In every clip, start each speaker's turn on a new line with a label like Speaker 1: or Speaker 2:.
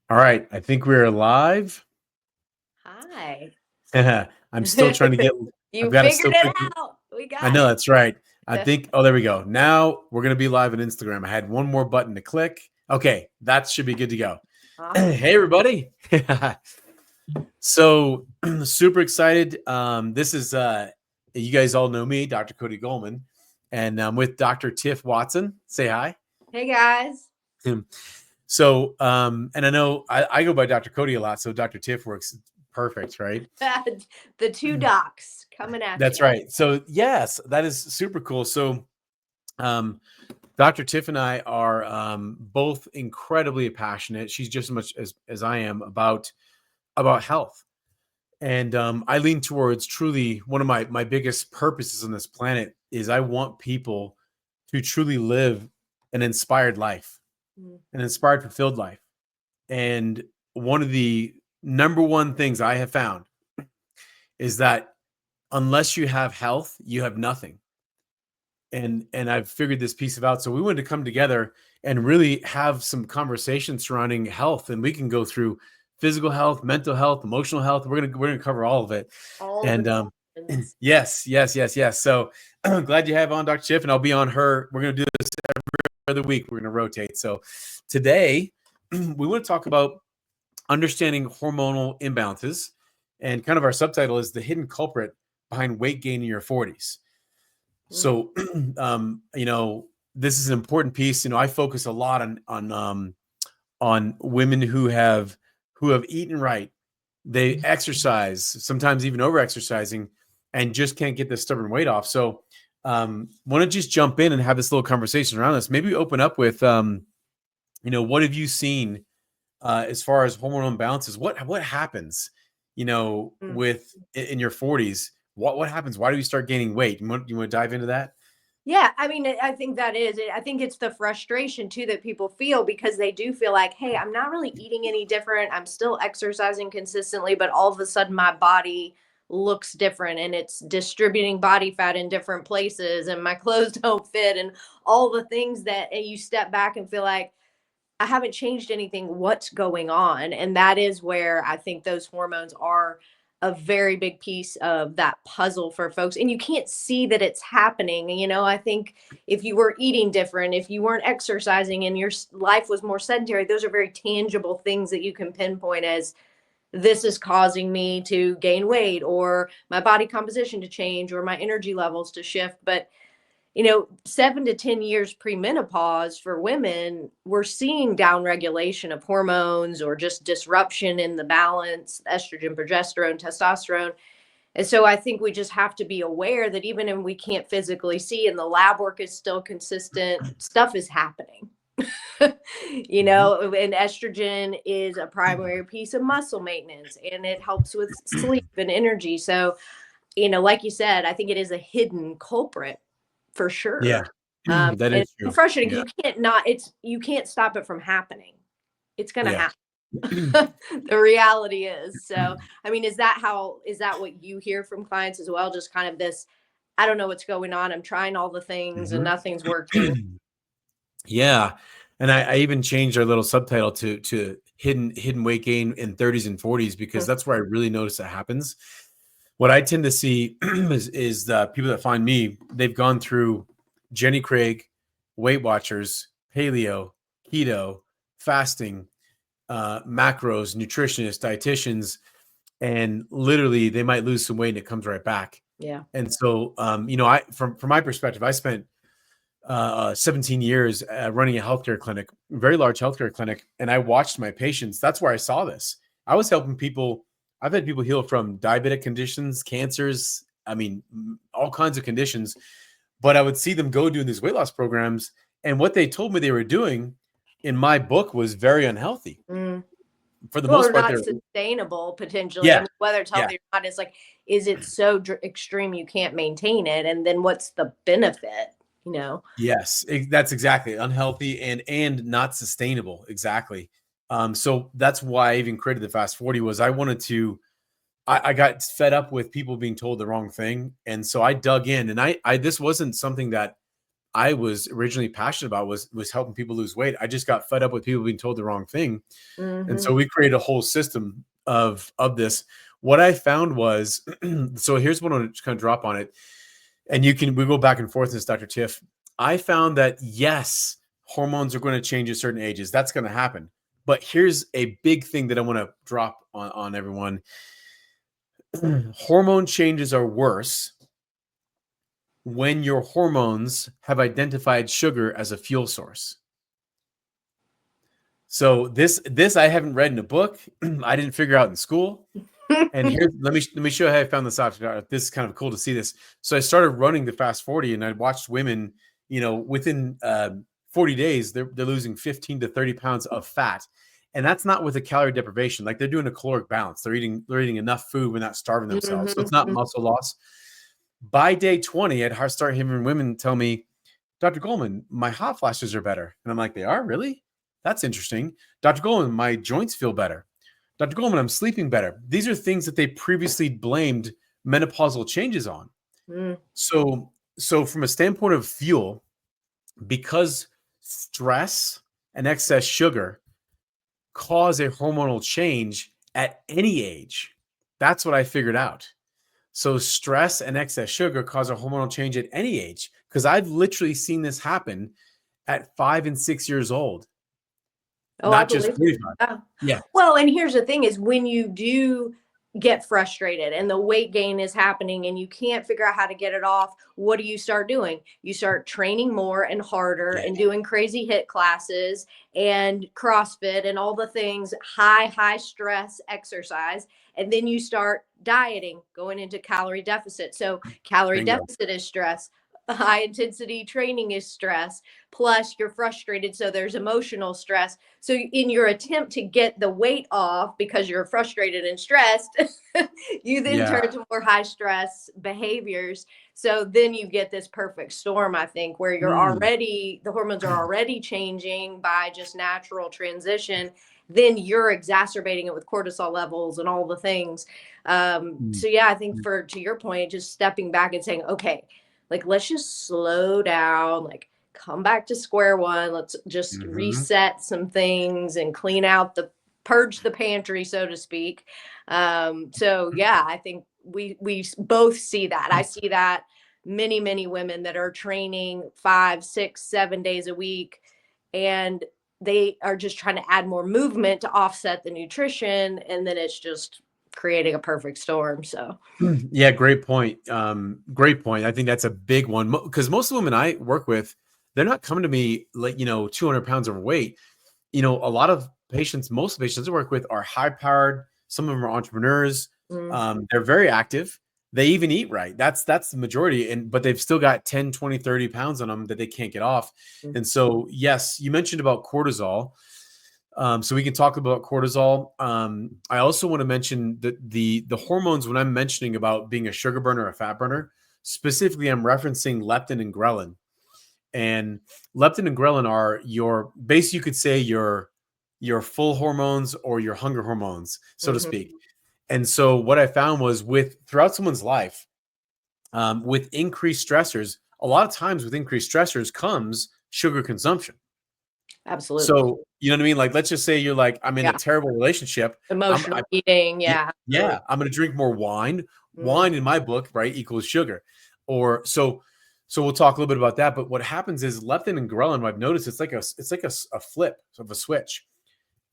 Speaker 1: All right, I think we're live.
Speaker 2: Hi.
Speaker 1: I'm still trying to get. I've
Speaker 2: You
Speaker 1: got to
Speaker 2: figured
Speaker 1: still
Speaker 2: it
Speaker 1: click.
Speaker 2: out. We
Speaker 1: I
Speaker 2: got
Speaker 1: know
Speaker 2: it.
Speaker 1: that's right. I think. Oh, there we go. Now we're gonna be live on Instagram. I had one more button to click. Okay, that should be good to go.
Speaker 2: Awesome.
Speaker 1: Hey, everybody. So super excited. This is you guys all know me, Dr. Cody Goldman, and I'm with Dr. Tiff Watson. Say hi.
Speaker 2: Hey guys.
Speaker 1: So, and I know I go by Dr. Cody a lot, so Dr. Tiff works perfect, right?
Speaker 2: The two docs coming at
Speaker 1: That's
Speaker 2: you.
Speaker 1: right. So, yes, that is super cool. So, um, Dr. Tiff and I are both incredibly passionate. She's just as much as I am about health, and I lean towards truly one of my biggest purposes on this planet is I want people to truly live an inspired life,
Speaker 2: Mm.
Speaker 1: an inspired, fulfilled life. And one of the number one things I have found is that unless you have health, you have nothing. And I've figured this piece of out. So we wanted to come together and really have some conversation surrounding health, and we can go through physical health, mental health, emotional health. We're gonna cover all of it.
Speaker 2: All the
Speaker 1: And
Speaker 2: questions.
Speaker 1: yes, yes, yes, yes. So I'm glad you have on Dr. Schiff, and I'll be on her. We're gonna do this every other week. We're gonna rotate. So today we want to talk about understanding hormonal imbalances, and kind of our subtitle is the hidden culprit behind weight gain in your 40s.
Speaker 2: Mm.
Speaker 1: So this is an important piece. I focus a lot on women who have eaten right. They exercise, sometimes even over exercising, and just can't get this stubborn weight off. So want to just jump in and have this little conversation around this. Maybe open up with what have you seen as far as hormonal imbalances? What happens,
Speaker 2: Mm.
Speaker 1: with in your 40s? What happens? Why do you start gaining weight? You want to dive into that?
Speaker 2: Yeah, I mean, I think that is it. I think it's the frustration too that people feel because they do feel like, hey, I'm not really eating any different. I'm still exercising consistently, but all of a sudden my body looks different and it's distributing body fat in different places and my clothes don't fit and all the things that and you step back and feel like I haven't changed anything. What's going on? And that is where I think those hormones are a very big piece of that puzzle for folks. And you can't see that it's happening. I think if you were eating different, if you weren't exercising and your life was more sedentary, those are very tangible things that you can pinpoint as this is causing me to gain weight or my body composition to change or my energy levels to shift. But 7 to 10 years premenopause for women, we're seeing downregulation of hormones or just disruption in the balance, estrogen, progesterone, testosterone. And so I think we just have to be aware that even if we can't physically see and the lab work is still consistent, stuff is happening.
Speaker 1: Mhm.
Speaker 2: And estrogen is a primary piece of muscle maintenance and it helps with sleep and energy. So, like you said, I think it is a hidden culprit for
Speaker 1: Yeah,
Speaker 2: sure.
Speaker 1: that
Speaker 2: And
Speaker 1: is
Speaker 2: it's
Speaker 1: true.
Speaker 2: frustrating
Speaker 1: Yeah,
Speaker 2: because you can't stop it from happening. It's gonna
Speaker 1: yeah.
Speaker 2: happen. The reality is. So, I mean, is that what you hear from clients as well? Just kind of this, I don't know what's going on. I'm trying all the things and
Speaker 1: Mhm.
Speaker 2: nothing's working.
Speaker 1: Yeah, and I even changed our little subtitle to hidden weight gain in 30s and 40s, because that's where I really notice it happens. What I tend to see is the people that find me, they've gone through Jenny Craig, Weight Watchers, paleo, keto, fasting, macros, nutritionists, dietitians, and literally they might lose some weight and it comes right back.
Speaker 2: Yeah.
Speaker 1: And so, I from my perspective, I spent 17 years running a healthcare clinic, very large healthcare clinic, and I watched my patients. That's where I saw this. I was helping people. I've had people heal from diabetic conditions, cancers. I mean, all kinds of conditions. But I would see them go doing these weight loss programs, and what they told me they were doing, in my book, was very unhealthy.
Speaker 2: Mm.
Speaker 1: For the
Speaker 2: Well,
Speaker 1: most
Speaker 2: or
Speaker 1: part,
Speaker 2: not
Speaker 1: they're
Speaker 2: sustainable potentially. I
Speaker 1: yeah,
Speaker 2: mean, whether it's
Speaker 1: yeah.
Speaker 2: healthy or not, it's like, is it so extreme you can't maintain it? And then what's the benefit? You know?
Speaker 1: Yes, that's exactly unhealthy and not sustainable. Exactly. So that's why I even created the Fast 40. Was I wanted to. I got fed up with people being told the wrong thing, and so I dug in. And I this wasn't something that I was originally passionate about was helping people lose weight. I just got fed up with people being told the wrong thing. And
Speaker 2: Mhm.
Speaker 1: so we created a whole system of this. What I found was, so here's what I'm going to kind of drop on it. And we go back and forth in this, Dr. Tiff. I found that yes, hormones are going to change at certain ages. That's going to happen. But here's a big thing that I want to drop on everyone. Hormone changes are worse when your hormones have identified sugar as a fuel source. So this I haven't read in a book. I didn't figure out in school. And here, let me show you how I found this out. This is kind of cool to see this. So I started running the Fast 40, and I watched women, within 40 days, they're losing 15 to 30 pounds of fat. And that's not with a calorie deprivation. Like they're doing a caloric balance. They're eating enough food. We're not starving themselves. So it's not
Speaker 2: Mhm.
Speaker 1: muscle loss. By day 20, I'd start hearing women tell me, Dr. Goldman, my hot flashes are better. And I'm like, they are? Really? That's interesting. Dr. Goldman, my joints feel better. Dr. Goldman, I'm sleeping better. These are things that they previously blamed menopausal changes on.
Speaker 2: Mm.
Speaker 1: So from a standpoint of fuel, because stress and excess sugar cause a hormonal change at any age, that's what I figured out. So stress and excess sugar cause a hormonal change at any age, because I've literally seen this happen at 5 and 6 years old,
Speaker 2: Oh, I
Speaker 1: not just
Speaker 2: believe it.
Speaker 1: 45.
Speaker 2: Yeah.
Speaker 1: Yeah.
Speaker 2: Well, and here's the thing is when you do get frustrated and the weight gain is happening and you can't figure out how to get it off, what do you start doing? You start training more and harder
Speaker 1: Yeah.
Speaker 2: and doing crazy hit classes and CrossFit and all the things, high stress exercise. And then you start dieting, going into calorie deficit. So, calorie
Speaker 1: Bingo.
Speaker 2: deficit is stress. High intensity training is stress. Plus, you're frustrated. So, there's emotional stress. So, in your attempt to get the weight off because you're frustrated and stressed, you then
Speaker 1: Yeah.
Speaker 2: turn to more high stress behaviors. So, then you get this perfect storm, I think, where
Speaker 1: Mm.
Speaker 2: the hormones are already changing by just natural transition. Then you're exacerbating it with cortisol levels and all the things.
Speaker 1: Mm.
Speaker 2: So, yeah, I think to your point, just stepping back and saying, okay, like, let's just slow down, like, come back to square one. Let's just
Speaker 1: Mhm.
Speaker 2: reset some things and clean out purge the pantry, so to speak. So yeah, I think we both see that. I see that many women that are training 5, 6, 7 days a week, and they are just trying to add more movement to offset the nutrition, and then it's just creating a perfect storm. So
Speaker 1: Yeah, great point. Great point. I think that's a big one because most of the women I work with, they're not coming to me like, 200 pounds overweight. A lot of patients, most patients I work with are high powered. Some of them are entrepreneurs.
Speaker 2: mm,
Speaker 1: They're very active. They even eat right. That's the majority. But they've still got 10, 20, 30 pounds on them that they can't get off.
Speaker 2: mm,
Speaker 1: And so, yes, you mentioned about cortisol. So we can talk about cortisol. I also want to mention that the hormones when I'm mentioning about being a sugar burner or a fat burner, specifically I'm referencing leptin and ghrelin. And leptin and ghrelin are you could say your full hormones or your hunger hormones, so to
Speaker 2: mhm,
Speaker 1: speak. And so what I found was throughout someone's life, with increased stressors, a lot of times with increased stressors comes sugar consumption.
Speaker 2: absolutely.
Speaker 1: So, you know what I mean? Like, let's just say you're like, I'm in a
Speaker 2: Yeah.
Speaker 1: terrible relationship. I
Speaker 2: Emotional eating.
Speaker 1: yeah,
Speaker 2: Yeah,
Speaker 1: yeah,
Speaker 2: absolutely.
Speaker 1: I'm gonna drink more wine.
Speaker 2: Mhm,
Speaker 1: Wine in my book, right, equals sugar. Or so we'll talk a little bit about that. But what happens is leptin and ghrelin, what I've noticed, it's like a flip of a switch.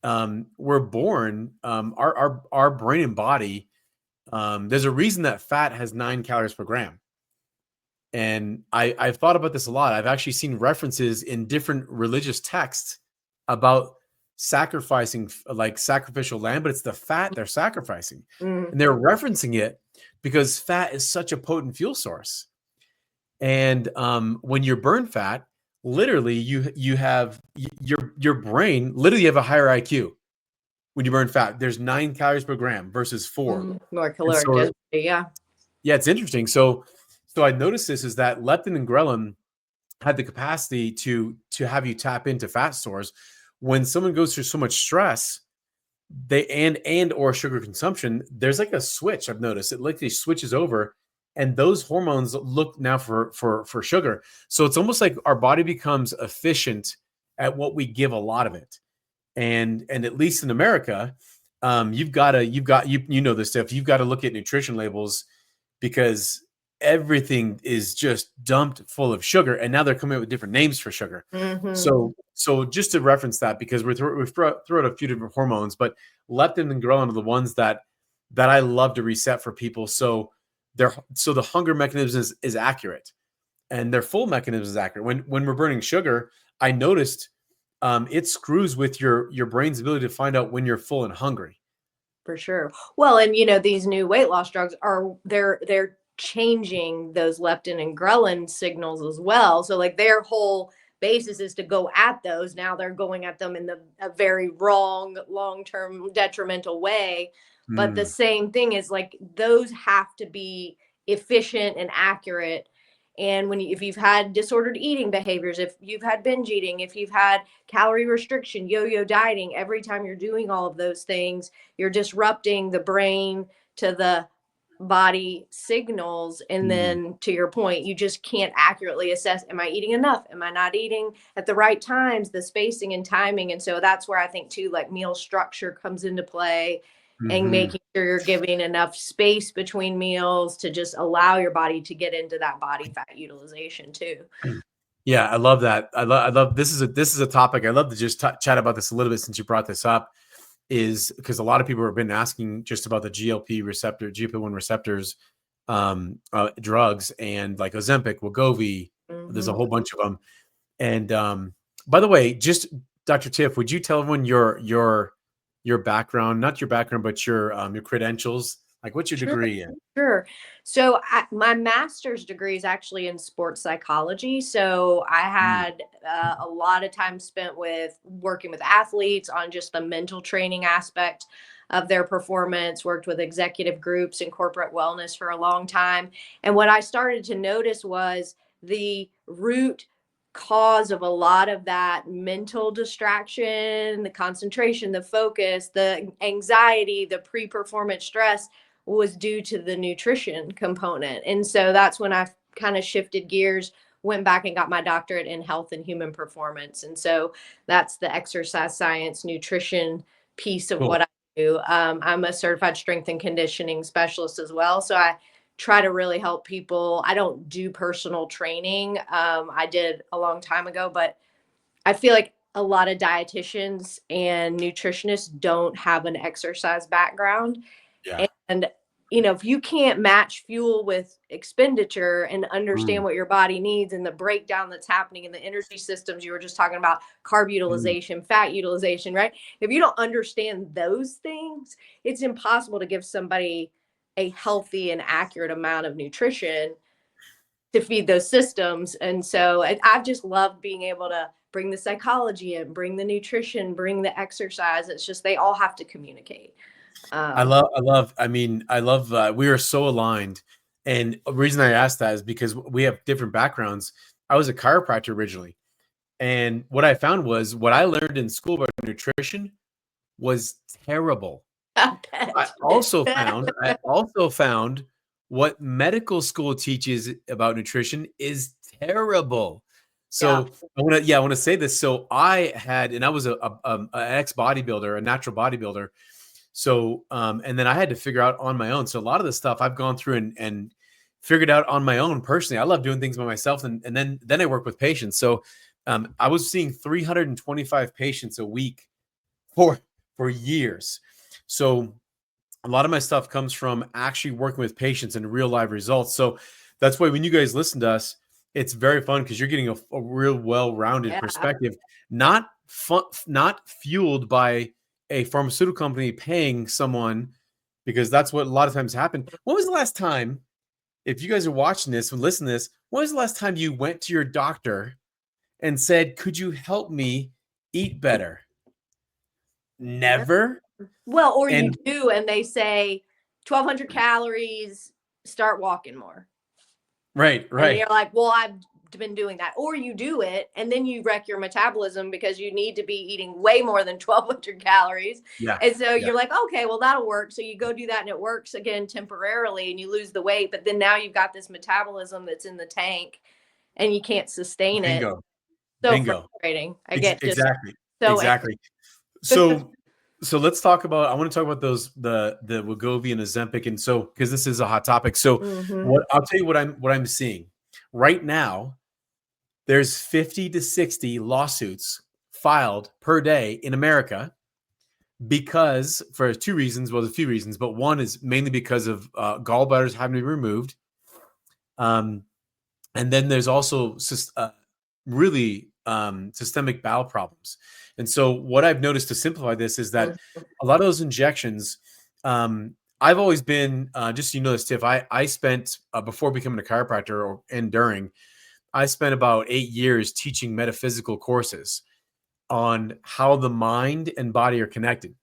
Speaker 1: We're born, our brain and body, there's a reason that fat has 9 calories per gram. And I've thought about this a lot. I've actually seen references in different religious texts about sacrificing like sacrificial lamb, but it's the fat they're sacrificing.
Speaker 2: mhm,
Speaker 1: And they're referencing it because fat is such a potent fuel source. And when you burn fat, literally you have your brain literally have a higher IQ when you burn fat. There's 9 calories per gram versus 4.
Speaker 2: mhm. More
Speaker 1: And
Speaker 2: caloric
Speaker 1: so
Speaker 2: density. Yeah.
Speaker 1: yeah, it's interesting. So I noticed this is that leptin and ghrelin had the capacity to have you tap into fat stores. When someone goes through so much stress, they and or sugar consumption, there's like a switch I've noticed. It literally switches over and those hormones look now for sugar. So it's almost like our body becomes efficient at what we give a lot of it. And at least in America, you know this stuff. You've got to look at nutrition labels because everything is just dumped full of sugar, and now they're coming up with different names for sugar.
Speaker 2: Mm-hmm.
Speaker 1: So just to reference that, because we've throw out a few different hormones, but leptin and ghrelin are the ones that I love to reset for people. So the hunger mechanism is accurate, and their full mechanism is accurate. When we're burning sugar, I noticed it screws with your brain's ability to find out when you're full and hungry.
Speaker 2: For sure. Well, and you know, these new weight loss drugs are they're changing those leptin and ghrelin signals as well. So like their whole basis is to go at those. Now they're going at them in a very wrong, long-term detrimental way. But the
Speaker 1: Mm,
Speaker 2: same thing is like those have to be efficient and accurate. And if you've had disordered eating behaviors, if you've had binge eating, if you've had calorie restriction, yo-yo dieting, every time you're doing all of those things, you're disrupting the brain to the body signals. And
Speaker 1: mm,
Speaker 2: then to your point, you just can't accurately assess, am I eating enough? Am I not eating at the right times, the spacing and timing? And so that's where I think too, like meal structure comes into play, and
Speaker 1: mhm.
Speaker 2: making sure you're giving enough space between meals to just allow your body to get into that body fat utilization too.
Speaker 1: Yeah, I love that. I love this is a topic I love to just chat about this a little bit since you brought this up. Is because a lot of people have been asking just about the GLP-1 receptors, drugs, and like Ozempic, Wegovy. There's a
Speaker 2: Mm-hmm.
Speaker 1: whole bunch of them. And by the way, just Dr. Tiff, would you tell everyone your background, not your background, but your credentials? Like, what's your
Speaker 2: Sure.
Speaker 1: degree in?
Speaker 2: Sure. So my master's degree is actually in sports psychology. So I
Speaker 1: Mm,
Speaker 2: had a lot of time spent with working with athletes on just the mental training aspect of their performance, worked with executive groups and corporate wellness for a long time. And what I started to notice was the root cause of a lot of that mental distraction, the concentration, the focus, the anxiety, the pre-performance stress was due to the nutrition component. And so that's when I kind of shifted gears, went back and got my doctorate in health and human performance. And so that's the exercise science nutrition piece of
Speaker 1: cool.
Speaker 2: what I do. I'm a certified strength and conditioning specialist as well. So I try to really help people. I don't do personal training. I did a long time ago, but I feel like a lot of dietitians and nutritionists don't have an exercise background.
Speaker 1: Yeah.
Speaker 2: And, you know, if you can't match fuel with expenditure and understand
Speaker 1: Mm,
Speaker 2: what your body needs and the breakdown that's happening in the energy systems, you were just talking about carb
Speaker 1: mm.
Speaker 2: utilization, fat utilization, right? If you don't understand those things, it's impossible to give somebody a healthy and accurate amount of nutrition to feed those systems. And so I've just loved being able to bring the psychology in, bring the nutrition, bring the exercise. It's just they all have to communicate. Um,
Speaker 1: We are so aligned. And the reason I asked that is because we have different backgrounds. I was a chiropractor originally. And what I found was what I learned in school about nutrition was terrible.
Speaker 2: I
Speaker 1: I
Speaker 2: bet.
Speaker 1: also found what medical school teaches about nutrition is terrible.
Speaker 2: Yeah.
Speaker 1: So I want to say this. So I was an ex bodybuilder, a natural bodybuilder. So and then I had to figure out on my own. So a lot of the stuff I've gone through and figured out on my own personally. I love doing things by myself, and then I work with patients. So I was seeing 325 patients a week for for years. So a lot of my stuff comes from actually working with patients and real live results. So that's why when you guys listen to us, it's very fun because you're getting a real well-rounded
Speaker 2: Yeah.
Speaker 1: perspective, not fueled by a pharmaceutical company paying someone, because that's what a lot of times happen. When was the last time, if you guys are watching this and listen to this, when was the last time you went to your doctor and said, "Could you help me eat better?"
Speaker 2: Yeah.
Speaker 1: Never.
Speaker 2: Well, or you
Speaker 1: And
Speaker 2: do, and they say 1,200 calories, start walking more.
Speaker 1: right,
Speaker 2: And
Speaker 1: right.
Speaker 2: you're like, well, I've been doing that, or you do it and then you wreck your metabolism because you need to be eating way more than 1,200 calories.
Speaker 1: Yeah.
Speaker 2: And so
Speaker 1: Yeah.
Speaker 2: you're like, okay, well, that'll work. So you go do that and it works again temporarily and you lose the weight. But then now you've got this metabolism that's in the tank and you can't sustain it.
Speaker 1: Bingo.
Speaker 2: So
Speaker 1: Bingo.
Speaker 2: frustrating. I get just
Speaker 1: Exactly.
Speaker 2: so angry.
Speaker 1: Exactly. So let's talk about, I want to talk about the Wegovy and Ozempic. And so, because this is a hot topic. So
Speaker 2: Mhm.
Speaker 1: what I'll tell you what I'm seeing right now, there's 50 to 60 lawsuits filed per day in America because for two reasons. Well, there's a few reasons, but one is mainly because of gallbladders having to be removed. Um, and then there's also really systemic bowel problems. And so what I've noticed, to simplify this, is that a lot of those injections, I've always been, just so you know this, Tiff, I spent, before becoming a chiropractor and during, I spent about 8 years teaching metaphysical courses on how the mind and body are connected.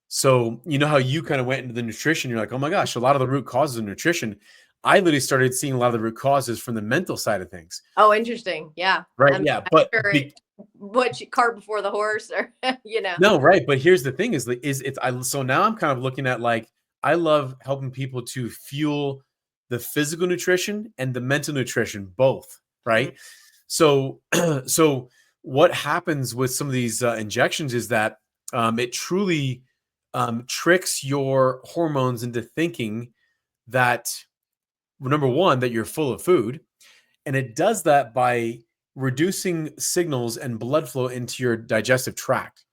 Speaker 1: So, you know how you kind of went into the nutrition, you're like, oh my gosh, a lot of the root causes of nutrition. I literally started seeing a lot of the root causes from the mental side of things.
Speaker 2: Oh, interesting. Yeah.
Speaker 1: Right. Yeah.
Speaker 2: I'm
Speaker 1: But
Speaker 2: sure it what cart before the horse or you know.
Speaker 1: no, right. But here's the thing is it's, so now I'm kind of looking at, like, I love helping people to fuel the physical nutrition and the mental nutrition, both.
Speaker 2: Mhm.
Speaker 1: Right. So, so what happens with some of these injections is that it truly tricks your hormones into thinking that, well, number one, that you're full of food. And it does that by reducing signals and blood flow into your digestive tract.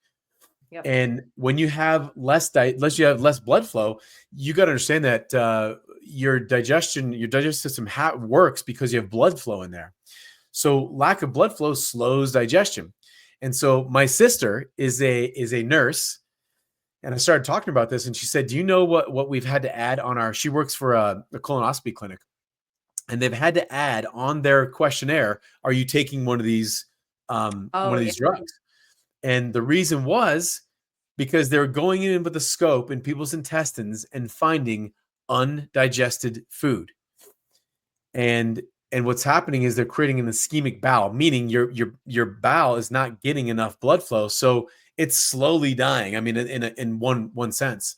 Speaker 2: Yep.
Speaker 1: And when you have unless you have less blood flow, you got to understand that your digestive system works because you have blood flow in there. So lack of blood flow slows digestion. And so my sister is a nurse, and I started talking about this, and she said, "Do you know what we've had to add on our?" She works for a colonoscopy clinic, and they've had to add on their questionnaire, "Are you taking one
Speaker 2: Oh,
Speaker 1: of
Speaker 2: yeah.
Speaker 1: these drugs?" And the reason was because they're going in with a scope in people's intestines and finding undigested food. And what's happening is they're creating an ischemic bowel, meaning your bowel is not getting enough blood flow, so it's slowly dying. I mean, in one sense.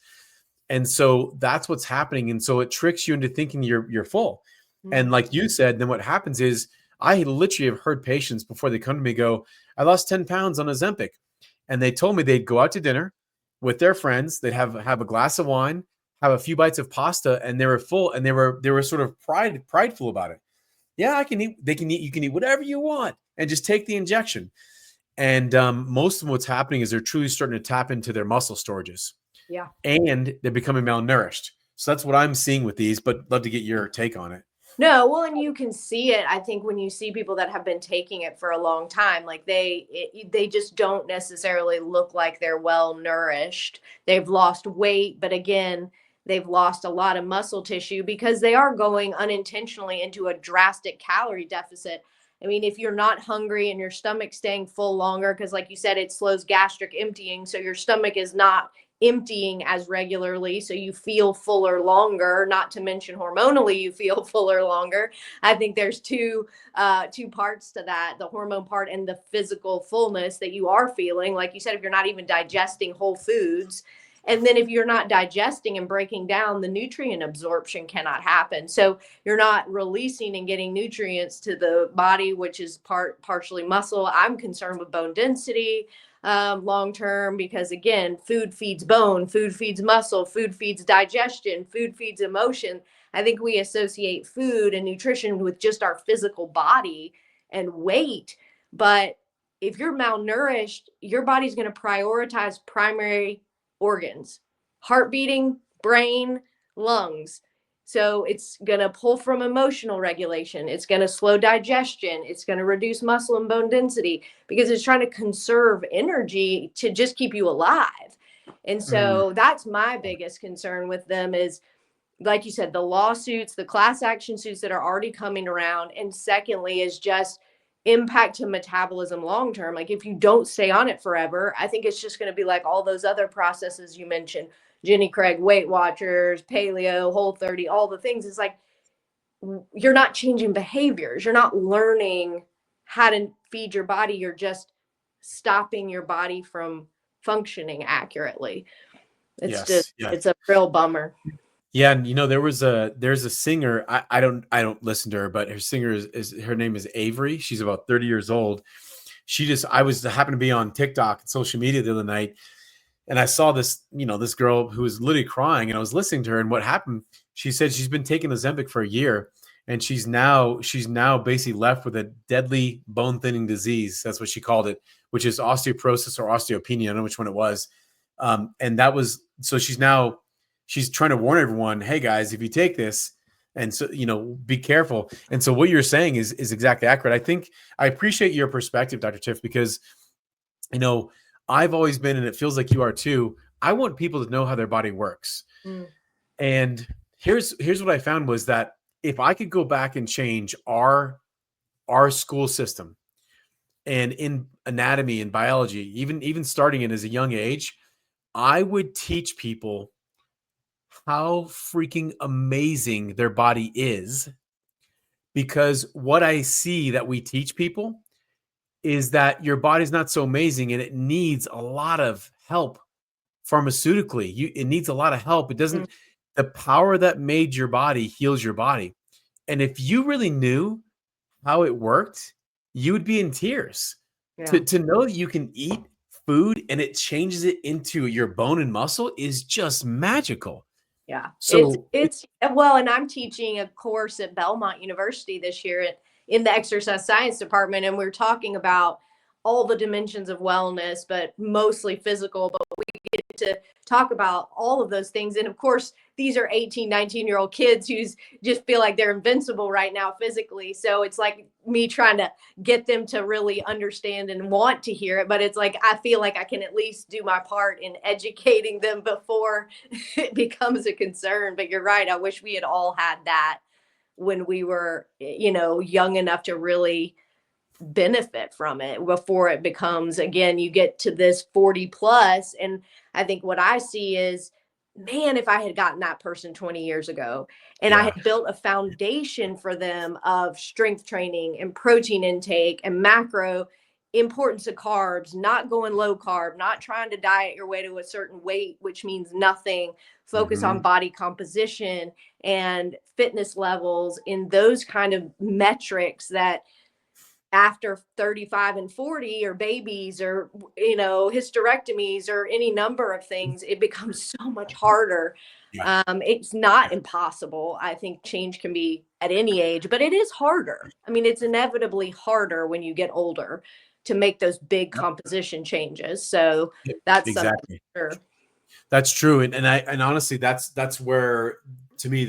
Speaker 1: And so that's what's happening. And so it tricks you into thinking you're full. And
Speaker 2: Mhm.
Speaker 1: like you said, then what happens is, I literally have heard patients before they come to me go, "I lost 10 pounds on Ozempic." And they told me they'd go out to dinner with their friends, they'd have a glass of wine, have a few bites of pasta, and they were full, and they were sort of prideful about it. Yeah, I can eat, they can eat, you can eat whatever you want and just take the injection. And most of them, what's happening is they're truly starting to tap into their muscle storages,
Speaker 2: Yeah.
Speaker 1: and they're becoming malnourished. So that's what I'm seeing with these, but love to get your take on it.
Speaker 2: No, well, and you can see it. I think when you see people that have been taking it for a long time, like they just don't necessarily look like they're well nourished. They've lost weight, but again, they've lost a lot of muscle tissue because they are going unintentionally into a drastic calorie deficit. I mean, if you're not hungry and your stomach's staying full longer, because like you said, it slows gastric emptying, so your stomach is not emptying as regularly, so you feel fuller longer, not to mention hormonally you feel fuller longer. I think there's two parts to that, the hormone part and the physical fullness that you are feeling, like you said, if you're not even digesting whole foods. And then if you're not digesting and breaking down, the nutrient absorption cannot happen, so you're not releasing and getting nutrients to the body, which is partially muscle. I'm concerned with bone density long term, because again, food feeds bone, food feeds muscle, food feeds digestion, food feeds emotion. I think we associate food and nutrition with just our physical body and weight, but if you're malnourished, your body's going to prioritize primary organs: heart beating, brain, lungs. So it's going to pull from emotional regulation. It's going to slow digestion. It's going to reduce muscle and bone density because it's trying to conserve energy to just keep you alive. And
Speaker 1: Mm,
Speaker 2: so that's my biggest concern with them is, like you said, the lawsuits, the class action suits that are already coming around. And secondly, is just impact to metabolism long term. Like if you don't stay on it forever, I think it's just going to be like all those other processes you mentioned: Jenny Craig, Weight Watchers, paleo, Whole 30, all the things. It's like you're not changing behaviors. You're not learning how to feed your body. You're just stopping your body from functioning accurately. It's just,
Speaker 1: Yes. Yeah.
Speaker 2: it's a real bummer.
Speaker 1: Yeah, and there's a singer. I don't listen to her, but her singer is her name is Avery. She's about 30 years old. She just I was happened to be on TikTok and social media the other night, and I saw this girl who was literally crying, and I was listening to her. And what happened? She said she's been taking Ozempic for a year, and she's now basically left with a deadly bone thinning disease. That's what she called it, which is osteoporosis or osteopenia. I don't know which one it was. And that was so she's trying to warn everyone, hey guys, if you take this, and so be careful. And so what you're saying is exactly accurate. I think I appreciate your perspective, Dr. Tiff, because you know, I've always been, and it feels like you are too. I want people to know how their body works.
Speaker 2: Mm,
Speaker 1: And here's what I found was that if I could go back and change our school system and in anatomy and biology, even starting it as a young age, I would teach people how freaking amazing their body is, because what I see that we teach people is that your body's not so amazing and it needs a lot of help pharmaceutically. It needs a lot of help. It
Speaker 2: mm,
Speaker 1: doesn't The power that made your body heals your body. And if you really knew how it worked, you would be in tears. To
Speaker 2: yeah.
Speaker 1: to know that you can eat food and it changes it into your bone and muscle is just magical.
Speaker 2: Yeah,
Speaker 1: So
Speaker 2: it's well, and I'm teaching a course at Belmont University this year in the exercise science department, and we're talking about all the dimensions of wellness, but mostly physical. But we get to talk about all of those things, and of course, these are 18, 19-year-old kids who just feel like they're invincible right now physically. So it's like me trying to get them to really understand and want to hear it. But it's like I feel like I can at least do my part in educating them before it becomes a concern. But you're right. I wish we had all had that when we were, young enough to really benefit from it before it becomes, again, you get to this 40 plus. And I think what I see is, man, if I had gotten that person 20 years ago and I
Speaker 1: yeah.
Speaker 2: had built a foundation for them of strength training and protein intake and macro, importance of carbs, not going low carb, not trying to diet your way to a certain weight, which means nothing, focus on
Speaker 1: Mhm.
Speaker 2: body composition and fitness levels in those kind of metrics that after 35 and 40 or babies or hysterectomies or any number of things, it becomes so much harder.
Speaker 1: Yeah.
Speaker 2: It's not impossible. I think change can be at any age, but it is harder. I mean, it's inevitably harder when you get older to make those big
Speaker 1: Yep.
Speaker 2: composition changes. So
Speaker 1: Yep.
Speaker 2: that's something
Speaker 1: Exactly.
Speaker 2: for sure.
Speaker 1: That's true, and honestly, that's where, to me,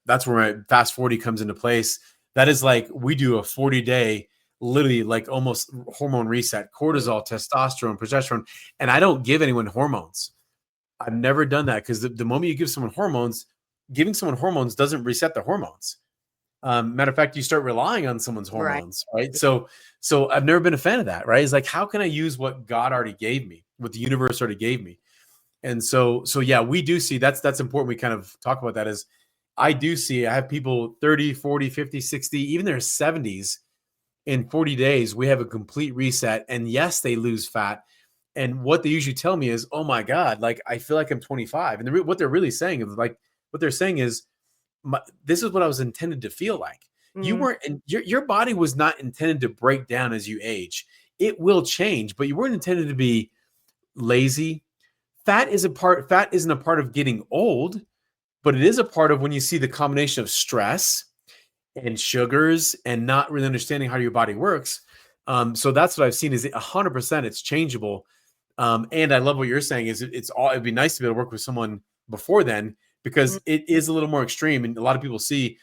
Speaker 1: that's where my fast 40 comes into place. That is like we do a 40-day, literally like almost hormone reset,
Speaker 2: Mm,
Speaker 1: cortisol, testosterone, progesterone, and I don't give anyone hormones. I've never done that because the moment you give someone hormones, giving someone hormones doesn't reset the hormones. Matter of fact, you start relying on someone's
Speaker 2: right.
Speaker 1: hormones, right? So I've never been a fan of that, right? It's like, how can I use what God already gave me, what the universe already gave me? And so yeah, we do see that's important. We kind of talk about that as I do see, I have people 30, 40, 50, 60, even their 70s in 40 days, we have a complete reset. And yes, they lose fat. And what they usually tell me is, oh my God, like I feel like I'm 25. And what they're really saying is like, what they're saying is, this is what I was intended to feel like. You
Speaker 2: Mm,
Speaker 1: weren't, and your body was not intended to break down as you age. It will change, but you weren't intended to be lazy. Fat isn't a part of getting old, but it is a part of when you see the combination of stress and sugars and not really understanding how your body works. So that's what I've seen is 100% it's changeable. And I love what you're saying is it'd be nice to be able to work with someone before then
Speaker 2: mm.
Speaker 1: because it is a little more extreme. And a lot of people see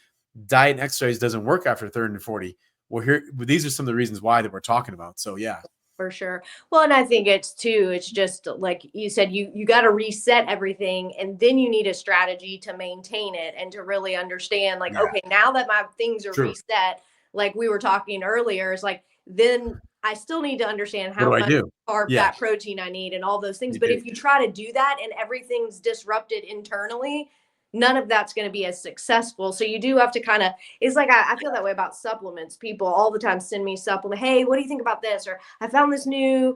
Speaker 1: diet and exercise doesn't work after 30 and 40. Well, these are some of the reasons why that we're talking about. So yeah,
Speaker 2: For sure. Well, and I think it's too, it's just like you said, you got to reset everything and then you need a strategy to maintain it and to really understand like,
Speaker 1: yeah,
Speaker 2: okay, now that my things are
Speaker 1: true.
Speaker 2: reset, like we were talking earlier, is like then I still need to understand
Speaker 1: What
Speaker 2: how
Speaker 1: do I
Speaker 2: much
Speaker 1: do?
Speaker 2: carb,
Speaker 1: Yeah,
Speaker 2: fat, protein I need and all those things.
Speaker 1: you
Speaker 2: But
Speaker 1: do.
Speaker 2: if you try to do that and everything's disrupted internally, none of that's going to be as successful. So you do have to kind of, it's like, I feel that way about supplements. People all the time send me supplement. Hey, what do you think about this? Or I found this new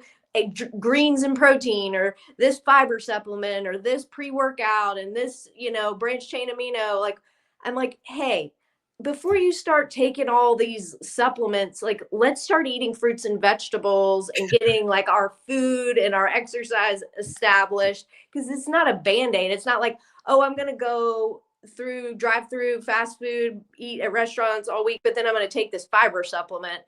Speaker 2: greens and protein, or this fiber supplement, or this pre-workout, and this, branch chain amino. Like, I'm like, hey, before you start taking all these supplements, like, let's start eating fruits and vegetables and getting like our food and our exercise established, because it's not a band-aid. It's not like, oh, I'm going to go drive through fast food, eat at restaurants all week, but then I'm going to take this fiber supplement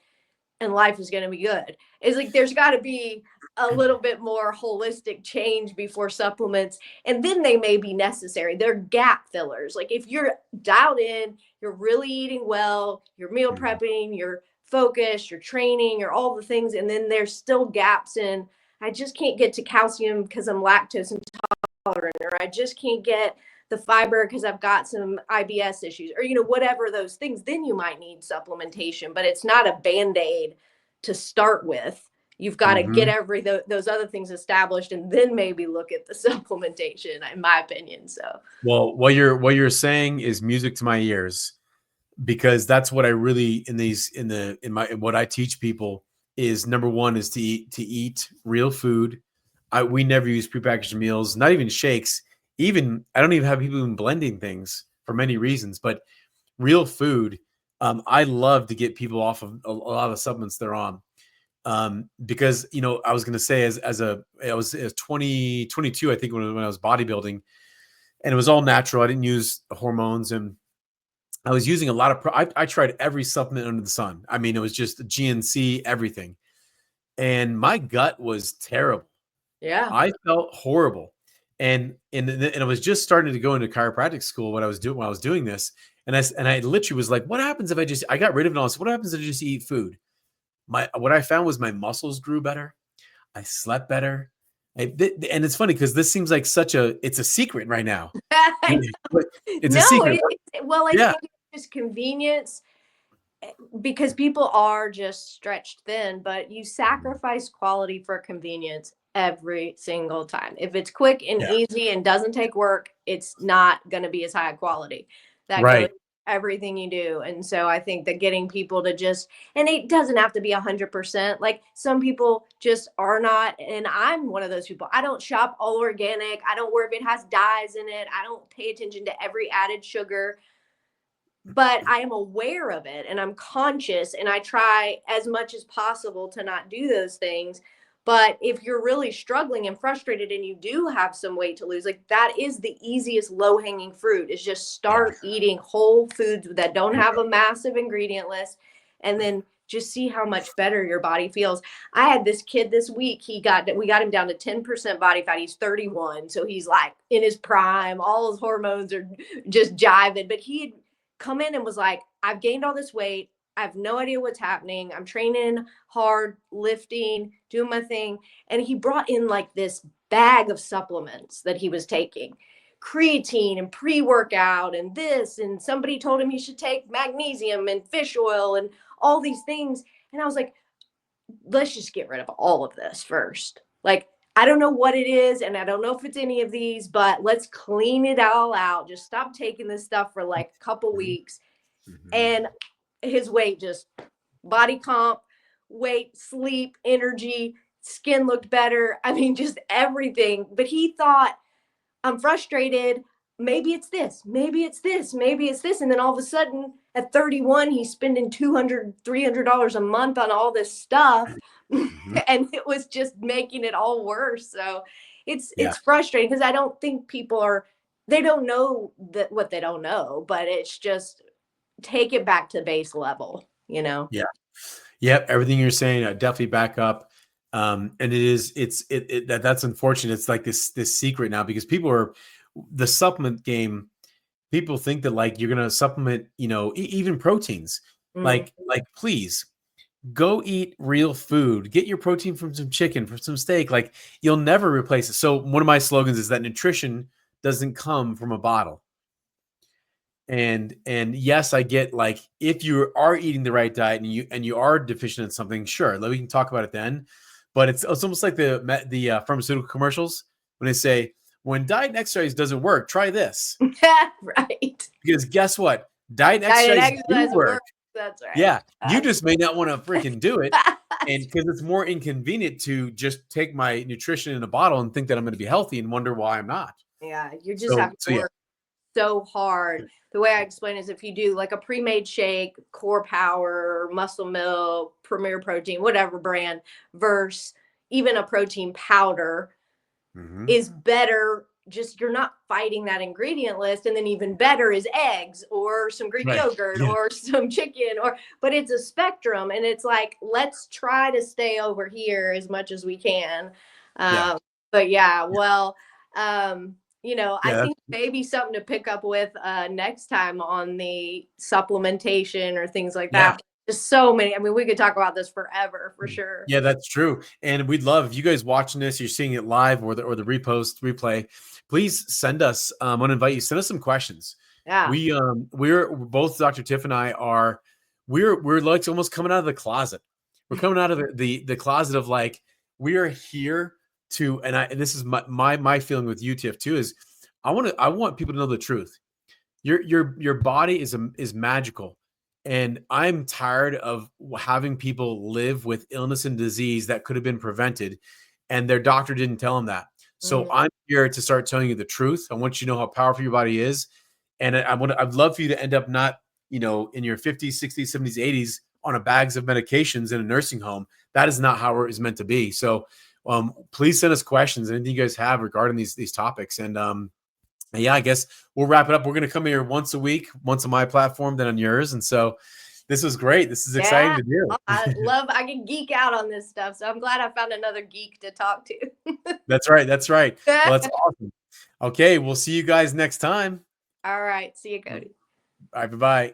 Speaker 2: and life is going to be good. It's like there's got to be a little bit more holistic change before supplements, and then they may be necessary. They're gap fillers. Like if you're dialed in, you're really eating well, you're meal prepping, you're focused, you're training, you're all the things, and then there's still gaps in, I just can't get to calcium because I'm lactose intolerant, or I just can't get the fiber because I've got some IBS issues, or whatever those things, then you might need supplementation, but it's not a band-aid to start with. You've got to get those other things established and then maybe look at the supplementation, in my opinion. So,
Speaker 1: well, what you're saying is music to my ears, because that's what I really in what I teach people is, number one is to eat real food. We never use prepackaged meals, not even shakes. Even I don't even have people even blending things for many reasons, but real food. I love to get people off of a lot of the supplements they're on. Because I was going to say, I was 22, I think, when I was bodybuilding, and it was all natural. I didn't use hormones, and I was using a lot of I tried every supplement under the sun. I mean, it was just GNC, everything. And my gut was terrible.
Speaker 2: yeah.
Speaker 1: I felt horrible. And I was just starting to go into chiropractic school when I was doing this. And I literally was like, what happens if I got rid of it all? So what happens if I just eat food? What I found was my muscles grew better. I slept better. And it's funny because this seems like it's a secret right now. It's a
Speaker 2: No,
Speaker 1: secret.
Speaker 2: well, I
Speaker 1: Yeah.
Speaker 2: think it's just convenience, because people are just stretched thin, but you sacrifice quality for convenience every single time. If it's quick and
Speaker 1: Yeah.
Speaker 2: easy and doesn't take work, it's not going to be as high quality. That goes
Speaker 1: Right.
Speaker 2: everything you do. And so I think that getting people to just, and it doesn't have to be 100%. Like some people just are not, and I'm one of those people. I don't shop all organic. I don't worry if it has dyes in it. I don't pay attention to every added sugar, but I am aware of it and I'm conscious, and I try as much as possible to not do those things. But if you're really struggling and frustrated and you do have some weight to lose, like that is the easiest low hanging fruit, is just
Speaker 1: Yeah.
Speaker 2: start eating whole foods that don't have a massive ingredient list, and then just see how much better your body feels. I had this kid this week. We got him down to 10% body fat. He's 31. So he's like in his prime. All his hormones are just jiving, but he had come in and was like, I've gained all this weight. I have no idea what's happening. I'm training hard, lifting, doing my thing. And he brought in like this bag of supplements that he was taking, creatine and pre-workout and this. And somebody told him he should take magnesium and fish oil and all these things. And I was like, let's just get rid of all of this first. Like, I don't know what it is, and I don't know if it's any of these, but let's clean it all out. Just stop taking this stuff for like a couple weeks. And his weight just, body comp, weight, sleep, energy, skin looked better. I mean, just everything. But he thought, I'm frustrated. Maybe it's this, maybe it's this, maybe it's this. And then all of a sudden at 31, he's spending $200, $300 a month on all this stuff. And it was just making it all worse. So
Speaker 1: Yeah.
Speaker 2: it's frustrating, because I don't think they don't know that what they don't know, but it's just take it back to base level.
Speaker 1: Yeah. Yep. Everything you're saying, I definitely back up. And that's unfortunate. It's like this secret now, because the supplement game. People think that like you're gonna supplement, even proteins.
Speaker 2: Mm.
Speaker 1: Like, please go eat real food. Get your protein from some chicken, from some steak. Like, you'll never replace it. So one of my slogans is that nutrition doesn't come from a bottle. And yes, I get, like, if you are eating the right diet and you are deficient in something, sure, we can talk about it then. But it's almost like the pharmaceutical commercials when they say when diet and exercise doesn't work, try this.
Speaker 2: Right.
Speaker 1: Because guess what? Diet and
Speaker 2: Diet and
Speaker 1: exercise do
Speaker 2: exercise
Speaker 1: work.
Speaker 2: works. That's right.
Speaker 1: Yeah, you just may not want to freaking do it. And because it's more inconvenient to just take my nutrition in a bottle and think that I'm going to be healthy and wonder why I'm not.
Speaker 2: Yeah, you just have
Speaker 1: So,
Speaker 2: to
Speaker 1: yeah.
Speaker 2: work so hard. The way I explain is if you do like a pre-made shake, Core Power, Muscle Milk, Premier Protein, whatever brand, versus even a protein powder
Speaker 1: Mhm.
Speaker 2: is better. Just you're not fighting that ingredient list. And then even better is eggs or some Greek
Speaker 1: Right.
Speaker 2: yogurt
Speaker 1: Yeah.
Speaker 2: or some chicken, or but it's a spectrum. And it's like, let's try to stay over here as much as we can.
Speaker 1: Yeah.
Speaker 2: Um, but yeah, well, you know, I
Speaker 1: Yeah.
Speaker 2: think maybe something to pick up with next time on the supplementation or things like
Speaker 1: Yeah.
Speaker 2: that. Just so many. I mean, we could talk about this forever for sure.
Speaker 1: Yeah, that's true. And we'd love if you guys watching this, you're seeing it live or the repost replay. Please send us. I want to invite you. Send us some questions.
Speaker 2: Yeah.
Speaker 1: We're both Dr. Tiff and I are we're like almost coming out of the closet. We're coming out of the closet of like we are here to and this is my feeling with you, Tiff, too, is I want people to know the truth. Your body is magical, and I'm tired of having people live with illness and disease that could have been prevented, and their doctor didn't tell them that. So
Speaker 2: Mm.
Speaker 1: I'm here to start telling you the truth. I want you to know how powerful your body is, and I'd love for you to end up not in your 50s, 60s, 70s, 80s on a bags of medications in a nursing home. That is not how it is meant to be. So please send us questions, anything you guys have regarding these topics, and yeah, I guess we'll wrap it up. We're going to come here once a week, once on my platform, then on yours. And so this was great. This is exciting
Speaker 2: Yeah.
Speaker 1: to do.
Speaker 2: Oh, I can geek out on this stuff. So I'm glad I found another geek to talk to.
Speaker 1: That's right. That's right. Well, that's awesome. Okay. We'll see you guys next time.
Speaker 2: All right. See you,
Speaker 1: All
Speaker 2: Cody.
Speaker 1: right. Bye-bye.